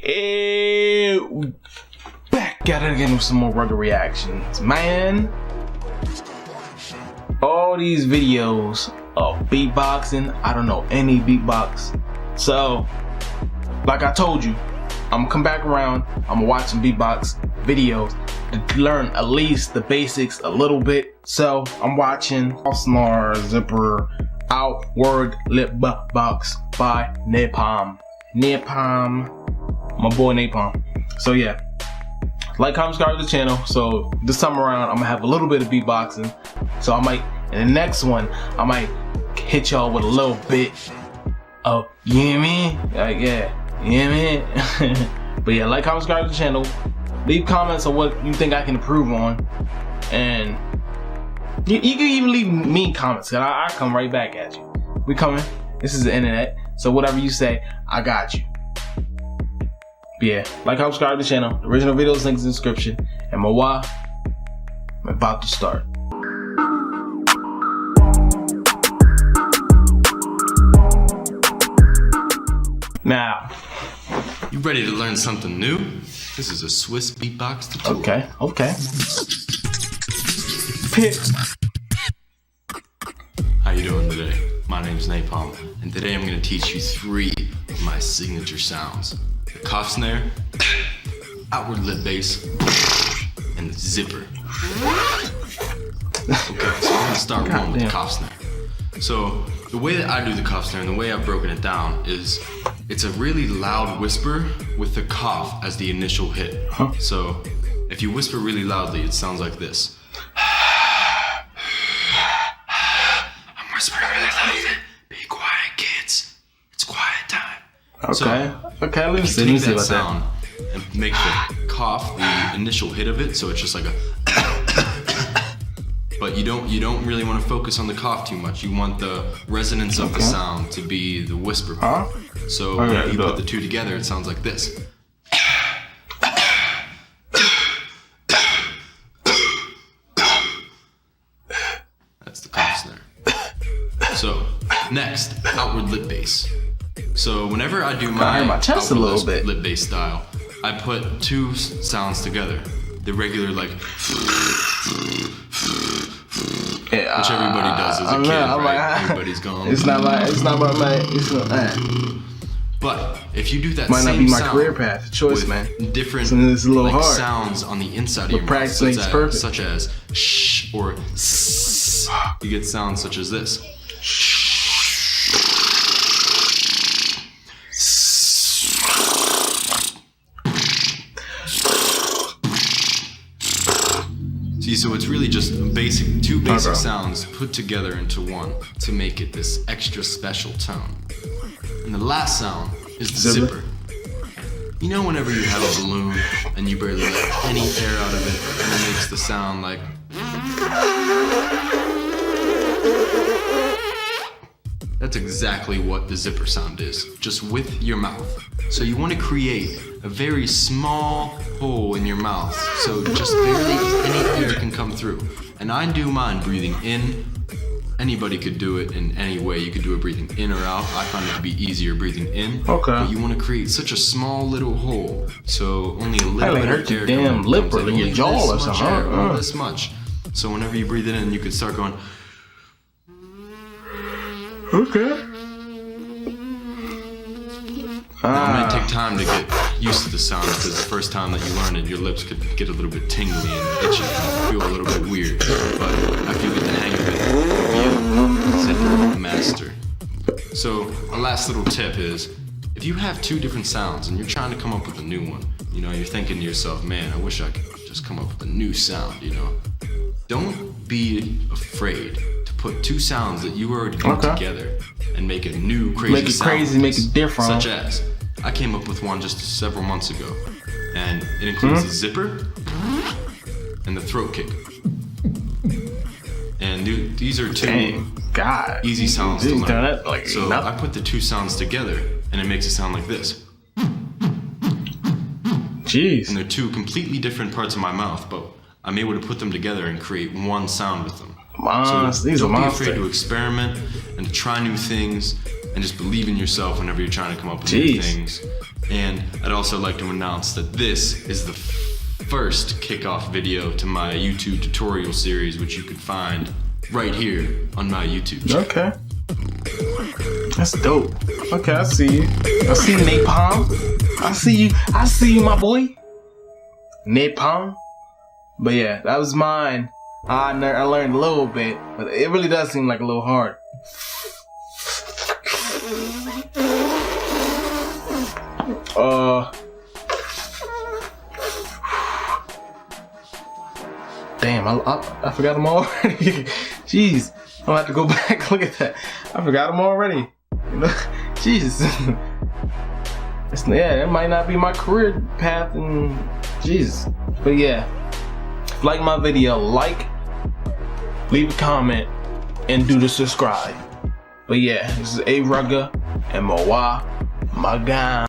Hey, back at it again with some more Rugga reactions, man. All these videos of beatboxing, I don't know any beatbox. So, like I told you, I'm gonna come back around. I'm gonna watch some beatbox videos to learn at least the basics a little bit. So I'm watching SNARE, ZIPPER, ARuggaReaction by NaPoM. My boy NaPoM. So yeah, like, comment, subscribe to the channel. So this time around, I'm gonna have a little bit of beatboxing. So I might, in the next one, I might hit y'all with a little bit of, you know what I mean? Like, yeah, you know what I mean? But yeah, like, comment, subscribe to the channel. Leave comments on what you think I can improve on, and you can even leave me comments, cause I come right back at you. We coming. This is the internet, so whatever you say, I got you. But yeah, like, comment, subscribe to the channel. The original videos links in the description. And I'm about to start. Now, you ready to learn something new? This is a Swiss beatbox tutorial. Okay. Pick. How you doing today? My name's NaPoM, and today I'm gonna teach you 3 of my signature sounds: the cough snare, outward lip bass, and the zipper. Okay, so we're gonna start one with the cough snare. So the way that I do the cough snare and the way I've broken it down is it's a really loud whisper with the cough as the initial hit. So if you whisper really loudly, it sounds like this. I'm whispering really loudly. Be quiet, kids. It's quiet time. Okay, let's see that sound and make the cough the initial hit of it, so it's just like a. But you don't really want to focus on the cough too much. You want the resonance of the sound to be the whisper part. So when you put the two together, it sounds like this. That's the cough snare. So next, outward lip bass. So whenever I do my chest a little bit lip bass style, I put 2 sounds together. The regular, like, which everybody does as a kid, right? Everybody's gone. It's not about my. But if you do that might same not be my sound career path choice, with man. different it's a little hard. sounds on the inside of your mouth, such as shh or sss, you get sounds such as this. See, so it's really just two basic sounds put together into one to make it this extra special tone. And the last sound is the zipper. You know, whenever you have a balloon and you barely let any air out of it, and it makes the sound like. That's exactly what the zipper sound is, just with your mouth. So you want to create a very small hole in your mouth, so just barely any air can come through. And I do mine breathing in. Anybody could do it in any way. You could do it breathing in or out. I find it to be easier breathing in. But you want to create such a small little hole, so only a little bit of air damn lip or your jaw or something. This much. So whenever you breathe it in, you can start going. Now, it might take time to get used to the sound, because the first time that you learn it, your lips could get a little bit tingly and itchy and feel a little bit weird. But after you get the hang of it, you'll be a zipper master. So a last little tip is, if you have 2 different sounds and you're trying to come up with a new one, you know, you're thinking to yourself, man, I wish I could just come up with a new sound, you know. Don't be afraid to put 2 sounds that you already put together and make a new crazy sound. Make it different. Such as, I came up with one just several months ago, and it includes the zipper and the throat kick. And these are 2 easy sounds to learn. So I put the 2 sounds together, and it makes it sound like this. Jeez. And they're 2 completely different parts of my mouth, but I'm able to put them together and create one sound with them. So don't be afraid to experiment and to try new things, and just believe in yourself whenever you're trying to come up with new things. And I'd also like to announce that this is the first kickoff video to my YouTube tutorial series, which you can find right here on my YouTube channel. Okay. That's dope. Okay, I see you. I see you, NaPoM. I see you, my boy. NaPoM. But yeah, that was mine. I learned a little bit, but it really does seem like a little hard. Damn, I forgot them already. Jeez, I'm gonna have to go back. Look at that. I forgot them already. You know, Jesus. Yeah, it might not be my career path, and Jesus. But yeah, like my video, leave a comment, and do the subscribe. But yeah, this is ARugga and my guy.